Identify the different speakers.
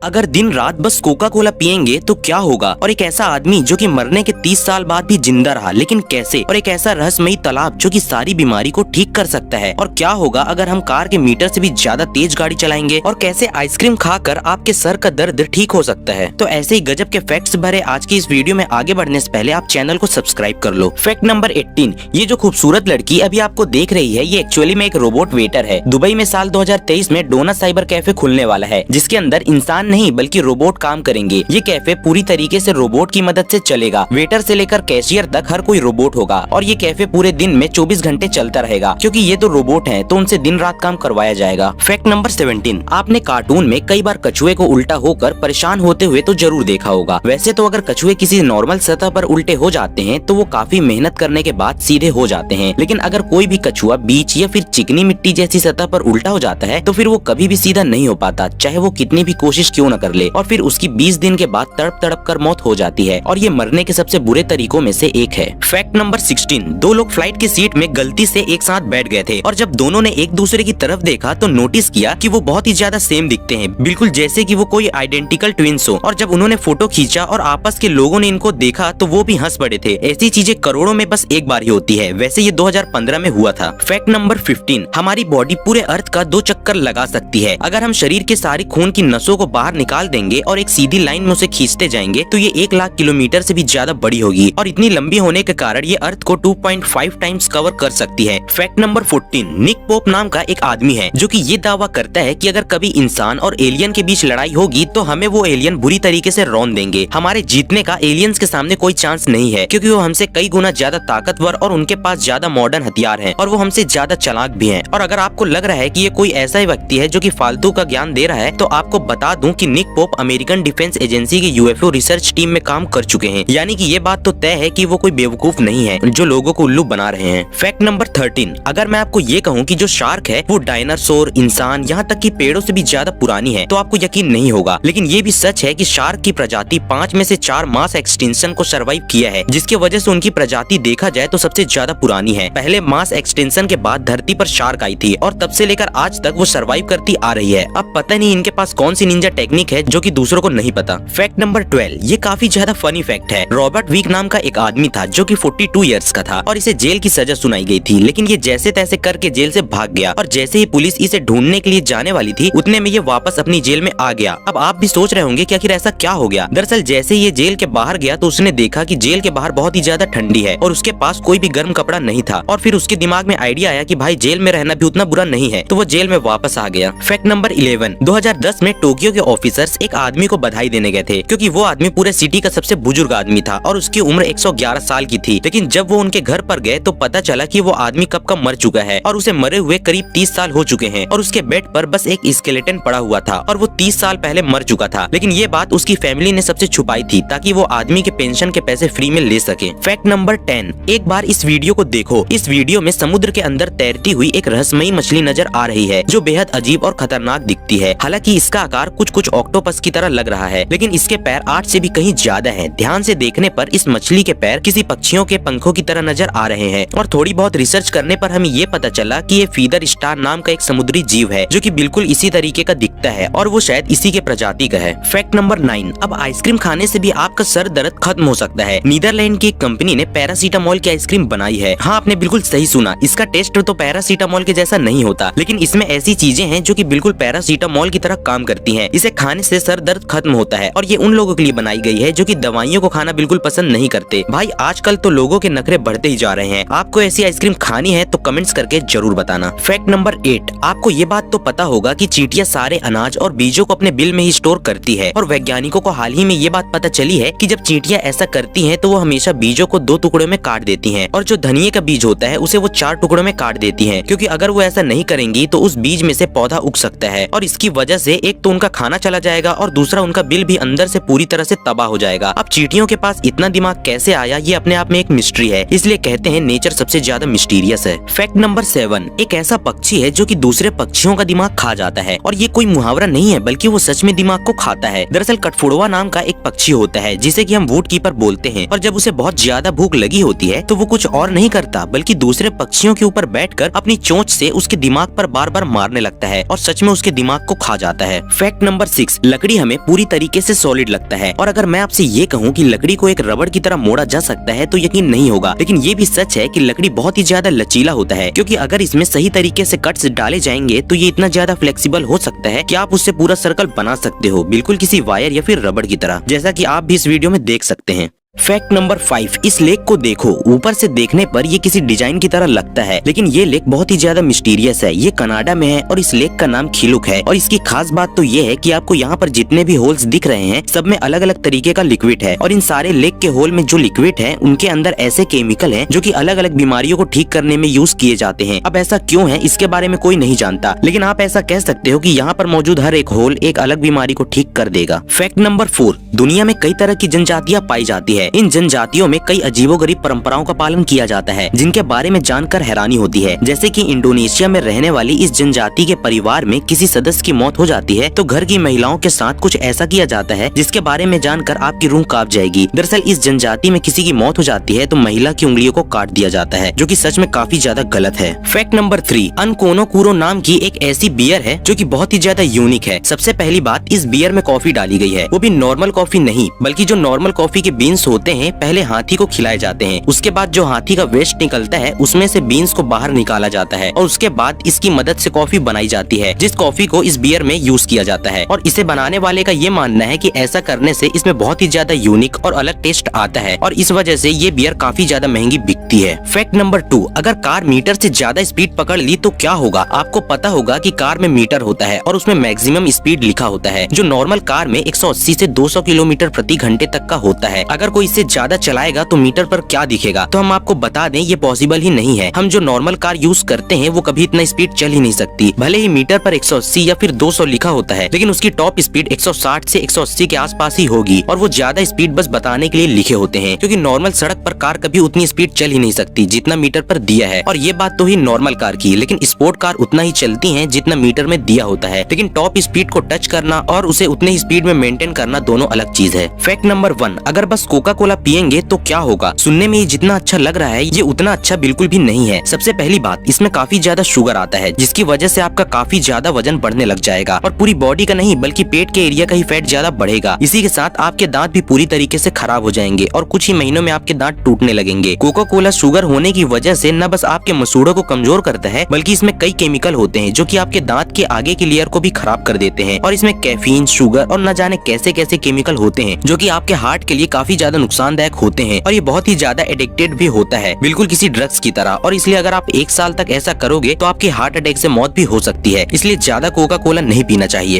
Speaker 1: अगर दिन रात बस कोका कोला पियेंगे तो क्या होगा। और एक ऐसा आदमी जो कि मरने के 30 साल बाद भी जिंदा रहा, लेकिन कैसे। और एक ऐसा रहस्यमयी तालाब जो कि सारी बीमारी को ठीक कर सकता है। और क्या होगा अगर हम कार के मीटर से भी ज्यादा तेज गाड़ी चलाएंगे। और कैसे आइसक्रीम खाकर आपके सर का दर्द ठीक हो सकता है। तो ऐसे ही गजब के फैक्ट्स भरे आज की इस वीडियो में आगे बढ़ने से पहले आप चैनल को सब्सक्राइब कर लो। फैक्ट नंबर 18, ये जो खूबसूरत लड़की अभी आपको देख रही है, ये एक्चुअली में एक रोबोट वेटर है। दुबई में साल 2023 में डोना साइबर कैफे खुलने वाला है, जिसके अंदर इंसान नहीं बल्कि रोबोट काम करेंगे। ये कैफे पूरी तरीके से रोबोट की मदद से चलेगा। वेटर से लेकर कैशियर तक हर कोई रोबोट होगा। और ये कैफे पूरे दिन में 24 घंटे चलता रहेगा, क्योंकि ये तो रोबोट हैं, तो उनसे दिन रात काम करवाया जाएगा। फैक्ट नंबर 17, आपने कार्टून में कई बार कछुए को उल्टा होकर परेशान होते हुए तो जरूर देखा होगा। वैसे तो अगर कछुए किसी नॉर्मल सतह पर उल्टे हो जाते हैं तो वो काफी मेहनत करने के बाद सीधे हो जाते हैं, लेकिन अगर कोई भी कछुआ बीच या फिर चिकनी मिट्टी जैसी सतह पर उल्टा हो जाता है तो फिर वो कभी भी सीधा नहीं हो पाता, चाहे वो कितनी भी कोशिश क्यों न कर ले। और फिर उसकी 20 दिन के बाद तड़प तड़प कर मौत हो जाती है, और ये मरने के सबसे बुरे तरीकों में से एक है। फैक्ट नंबर 16, दो लोग फ्लाइट की सीट में गलती से एक साथ बैठ गए थे, और जब दोनों ने एक दूसरे की तरफ देखा तो नोटिस किया कि वो बहुत ही ज्यादा सेम दिखते हैं, बिल्कुल जैसे कि वो कोई आइडेंटिकल ट्विंस हो। और जब उन्होंने फोटो खींचा और आपस के लोगों ने इनको देखा तो वो भी हंस पड़े थे। ऐसी चीजें करोड़ों में बस एक बार ही होती है। वैसे ये 2015 में हुआ था। फैक्ट नंबर 15, हमारी बॉडी पूरे अर्थ का 2 चक्कर लगा सकती है। अगर हम शरीर के सारी खून की नसों को बाहर निकाल देंगे और एक सीधी लाइन में उसे खींचते जाएंगे तो ये 1 लाख किलोमीटर से भी ज्यादा बड़ी होगी, और इतनी लंबी होने के कारण ये अर्थ को 2.5 टाइम्स कवर कर सकती है। फैक्ट नंबर 14, निक पोप नाम का एक आदमी है जो कि ये दावा करता है कि अगर कभी इंसान और एलियन के बीच लड़ाई होगी तो हमें वो एलियन बुरी तरीके से रौंद देंगे। हमारे जीतने का एलियंस के सामने कोई चांस नहीं है, क्योंकि वो हमसे कई गुना ज्यादा ताकतवर और उनके पास ज्यादा मॉडर्न हथियार हैं, और वो हमसे ज्यादा चालाक भी हैं। और अगर आपको लग रहा है कि ये कोई ऐसा ही व्यक्ति है जो कि फालतू का ज्ञान दे रहा है, तो आपको बता दूं कि Nick Pope American defence agency की यूएफओ रिसर्च टीम में काम कर चुके हैं। यानी कि ये बात तो तय है कि वो कोई बेवकूफ नहीं है जो लोगों को उल्लू बना रहे हैं। फैक्ट नंबर 13, अगर मैं आपको ये कहूँ कि जो शार्क है वो डायनासोर, इंसान, यहाँ तक कि पेड़ों से भी ज्यादा पुरानी है तो आपको यकीन नहीं होगा। लेकिन ये भी सच है कि शार्क की प्रजाति 5 में से 4 मास एक्सटेंशन को सर्वाइव किया है, जिसकी वजह से उनकी प्रजाति देखा जाए तो सबसे ज्यादा पुरानी है। पहले मास एक्सटेंशन के बाद धरती पर शार्क आई थी, और तब से लेकर आज तक वो सर्वाइव करती आ रही है। अब पता नहीं इनके पास कौन सी निंजा टेक्निक है जो कि दूसरों को नहीं पता। फैक्ट नंबर 12, ये काफी ज्यादा फनी फैक्ट है। रॉबर्ट वीक नाम का एक आदमी था जो कि 42 इयर्स का था, और इसे जेल की सजा सुनाई गई थी, लेकिन ये जैसे तैसे करके जेल से भाग गया। और जैसे ही पुलिस इसे ढूंढने के लिए जाने वाली थी उतने में ये वापस अपनी जेल में आ गया। अब आप भी सोच रहे होंगे कि आखिर ऐसा क्या हो गया। दरअसल जैसे ये जेल के बाहर गया तो उसने देखा कि जेल के बाहर बहुत ही ज्यादा ठंडी है और उसके पास कोई भी गर्म कपड़ा नहीं था। और फिर उसके दिमाग में आइडिया आया कि भाई जेल में रहना भी उतना बुरा नहीं है, तो वो जेल में वापस आ गया। फैक्ट नंबर 11, 2010 में टोक्यो के ऑफिसर्स एक आदमी को बधाई देने गए थे, क्योंकि वो आदमी पूरे सिटी का सबसे बुजुर्ग आदमी था और उसकी उम्र 111 साल की थी। लेकिन जब वो उनके घर पर गए तो पता चला कि वो आदमी कब का मर चुका है, और उसे मरे हुए करीब 30 साल हो चुके हैं, और उसके बेड पर बस एक स्केलेटन पड़ा हुआ था, और वो 30 साल पहले मर चुका था। लेकिन ये बात उसकी फैमिली ने सबसे छुपाई थी ताकि वो आदमी के पेंशन के पैसे फ्री में ले सके। फैक्ट नंबर 10, एक बार इस वीडियो को देखो। इस वीडियो में समुद्र के अंदर तैरती हुई एक रहस्यमयी मछली नजर आ रही है जो बेहद अजीब और खतरनाक दिखती है। हालांकि इसका आकार कुछ ऑक्टोपस की तरह लग रहा है, लेकिन इसके पैर 8 से भी कहीं ज्यादा हैं। ध्यान से देखने पर इस मछली के पैर किसी पक्षियों के पंखों की तरह नजर आ रहे हैं, और थोड़ी बहुत रिसर्च करने पर हमें ये पता चला कि ये फीदर स्टार नाम का एक समुद्री जीव है जो कि बिल्कुल इसी तरीके का दिखता है, और वो शायद इसी के प्रजाति का है। फैक्ट नंबर 9, अब आइसक्रीम खाने से भी आपका सर दर्द खत्म हो सकता है। नीदरलैंड की एक कंपनी ने पैरासीटामोल की आइसक्रीम बनाई है। हाँ, आपने बिल्कुल सही सुना। इसका टेस्ट तो पैरासीटामोल के जैसा नहीं होता, लेकिन इसमें ऐसी चीजें हैं जो कि बिल्कुल पैरासीटामोल की तरह काम करती हैं। इसे खाने से सर दर्द खत्म होता है, और ये उन लोगों के लिए बनाई गई है जो कि दवाइयों को खाना बिल्कुल पसंद नहीं करते। भाई आजकल तो लोगों के नखरे बढ़ते ही जा रहे हैं। आपको ऐसी आइसक्रीम खानी है तो कमेंट्स करके जरूर बताना। फैक्ट नंबर 8, आपको ये बात तो पता होगा कि चींटियां सारे अनाज और बीजों को अपने बिल में ही स्टोर करती है, और वैज्ञानिकों को हाल ही में ये बात पता चली है कि जब चींटियां ऐसा करती हैं तो वो हमेशा बीजों को 2 टुकड़ों में काट देती हैं, और जो धनिये का बीज होता है उसे वो 4 टुकड़ों में काट देती हैं, क्योंकि अगर वो ऐसा नहीं करेंगी तो उस बीज में से पौधा उग सकता है, और इसकी वजह से एक तो उनका खाना चला जाएगा और दूसरा उनका बिल भी अंदर से पूरी तरह से तबाह हो जाएगा। अब चींटियों के पास इतना दिमाग कैसे आया, ये अपने आप में एक मिस्ट्री है। इसलिए कहते हैं नेचर सबसे ज्यादा मिस्टीरियस है। फैक्ट नंबर 7, एक ऐसा पक्षी है जो कि दूसरे पक्षियों का दिमाग खा जाता है, और ये कोई मुहावरा नहीं है बल्कि वो सच में दिमाग को खाता है। दरअसल कठफोड़वा नाम का एक पक्षी होता है जिसे कि हम वुड कीपर बोलते हैं, और जब उसे बहुत ज्यादा भूख लगी होती है तो वो कुछ और नहीं करता बल्कि दूसरे पक्षियों के ऊपर बैठकर अपनी चोंच से उसके दिमाग पर बार बार मारने लगता है, और सच में उसके दिमाग को खा जाता है। फैक्ट नंबर 6, लकड़ी हमें पूरी तरीके से सॉलिड लगता है, और अगर मैं आपसे ये कहूँ कि लकड़ी को एक रबड़ की तरह मोड़ा जा सकता है तो यकीन नहीं होगा, लेकिन ये भी सच है कि लकड़ी बहुत ही ज्यादा लचीला होता है, क्योंकि अगर इसमें सही तरीके से कट्स डाले जाएंगे तो ये इतना ज्यादा फ्लेक्सिबल हो सकता है कि आप उससे पूरा सर्कल बना सकते हो, बिल्कुल किसी वायर या फिर रबड़ की तरह, जैसा कि आप भी इस वीडियो में देख सकते हैं। फैक्ट नंबर 5, इस लेक को देखो, ऊपर से देखने पर ये किसी डिजाइन की तरह लगता है, लेकिन ये लेक बहुत ही ज्यादा मिस्टीरियस है। ये कनाडा में है और इस लेक का नाम खिलुक है, और इसकी खास बात तो ये है कि आपको यहाँ पर जितने भी होल्स दिख रहे हैं सब में अलग अलग तरीके का लिक्विड है, और इन सारे लेक के होल में जो लिक्विड है उनके अंदर ऐसे केमिकल है जो कि अलग अलग बीमारियों को ठीक करने में यूज किए जाते हैं। अब ऐसा क्यों है इसके बारे में कोई नहीं जानता, लेकिन आप ऐसा कह सकते हो कि यहाँ पर मौजूद हर एक होल एक अलग बीमारी को ठीक कर देगा। फैक्ट नंबर 4, दुनिया में कई तरह की जनजातियाँ पाई जाती है। इन जनजातियों में कई अजीबोगरीब परंपराओं का पालन किया जाता है, जिनके बारे में जानकर हैरानी होती है। जैसे कि इंडोनेशिया में रहने वाली इस जनजाति के परिवार में किसी सदस्य की मौत हो जाती है तो घर की महिलाओं के साथ कुछ ऐसा किया जाता है जिसके बारे में जानकर आपकी रूह कांप जाएगी। दरअसल इस जनजाति में किसी की मौत हो जाती है तो महिला की उंगलियों को काट दिया जाता है, जो कि सच में काफी ज्यादा गलत है। फैक्ट नंबर 3, अनकोनो नाम की एक ऐसी बियर है जो कि बहुत ही ज्यादा यूनिक है। सबसे पहली बात, इस बियर में कॉफी डाली गई है, वो भी नॉर्मल कॉफी नहीं, बल्कि जो नॉर्मल कॉफी के बीन्स होते हैं पहले हाथी को खिलाए जाते हैं, उसके बाद जो हाथी का वेस्ट निकलता है उसमें से बीन्स को बाहर निकाला जाता है, और उसके बाद इसकी मदद से कॉफी बनाई जाती है, जिस कॉफी को इस बियर में यूज किया जाता है। और इसे बनाने वाले का ये मानना है कि ऐसा करने से इसमें बहुत ही ज्यादा यूनिक और अलग टेस्ट आता है, और इस वजह से ये बियर काफी ज्यादा महंगी बिकती है। फैक्ट नंबर 2, अगर कार मीटर से ज्यादा स्पीड पकड़ ली तो क्या होगा? आपको पता होगा कि कार में मीटर होता है और उसमें मैक्सिमम स्पीड लिखा होता है, जो नॉर्मल कार में 180 से 200 किलोमीटर प्रति घंटे तक का होता है। अगर कोई इससे ज्यादा चलाएगा तो मीटर पर क्या दिखेगा? तो हम आपको बता दें ये पॉसिबल ही नहीं है। हम जो नॉर्मल कार यूज करते हैं वो कभी इतना स्पीड चल ही नहीं सकती। भले ही मीटर पर 180 या फिर 200 लिखा होता है, लेकिन उसकी टॉप स्पीड 160 से 180 के आसपास ही होगी, और वो ज्यादा स्पीड बस बताने के लिए लिखे होते हैं, क्योंकि नॉर्मल सड़क पर कार कभी उतनी स्पीड चल ही नहीं सकती जितना मीटर पर दिया है। और ये बात तो ही नॉर्मल कार की, लेकिन स्पोर्ट कार उतना ही चलती है जितना मीटर में दिया होता है, लेकिन टॉप स्पीड को टच करना और उसे उतने ही स्पीड में मेंटेन करना दोनों अलग चीज है। फैक्ट नंबर 1, अगर बस कोका कोला पियेंगे तो क्या होगा? सुनने में ये जितना अच्छा लग रहा है ये उतना अच्छा बिल्कुल भी नहीं है। सबसे पहली बात, इसमें काफी ज्यादा शुगर आता है, जिसकी वजह से आपका काफी ज्यादा वजन बढ़ने लग जाएगा, और पूरी बॉडी का नहीं बल्कि पेट के एरिया का ही फैट ज्यादा बढ़ेगा। इसी के साथ आपके दांत भी पूरी तरीके से खराब हो जाएंगे और कुछ ही महीनों में आपके दांत टूटने लगेंगे। कोका कोला शुगर होने की वजह से न बस आपके मसूड़ों को कमजोर करता है, बल्कि इसमें कई केमिकल होते हैं जो कि आपके दांत के आगे की लेयर को भी खराब कर देते हैं, और इसमें कैफीन, शुगर और न जाने कैसे कैसे केमिकल होते हैं जो कि आपके हार्ट के लिए काफी ज्यादा नुकसानदायक होते हैं, और ये बहुत ही ज्यादा एडिक्टेड भी होता है, बिल्कुल किसी ड्रग्स की तरह। और इसलिए अगर आप 1 साल तक ऐसा करोगे तो आपकी हार्ट अटैक से मौत भी हो सकती है। इसलिए ज्यादा कोका कोला नहीं पीना चाहिए।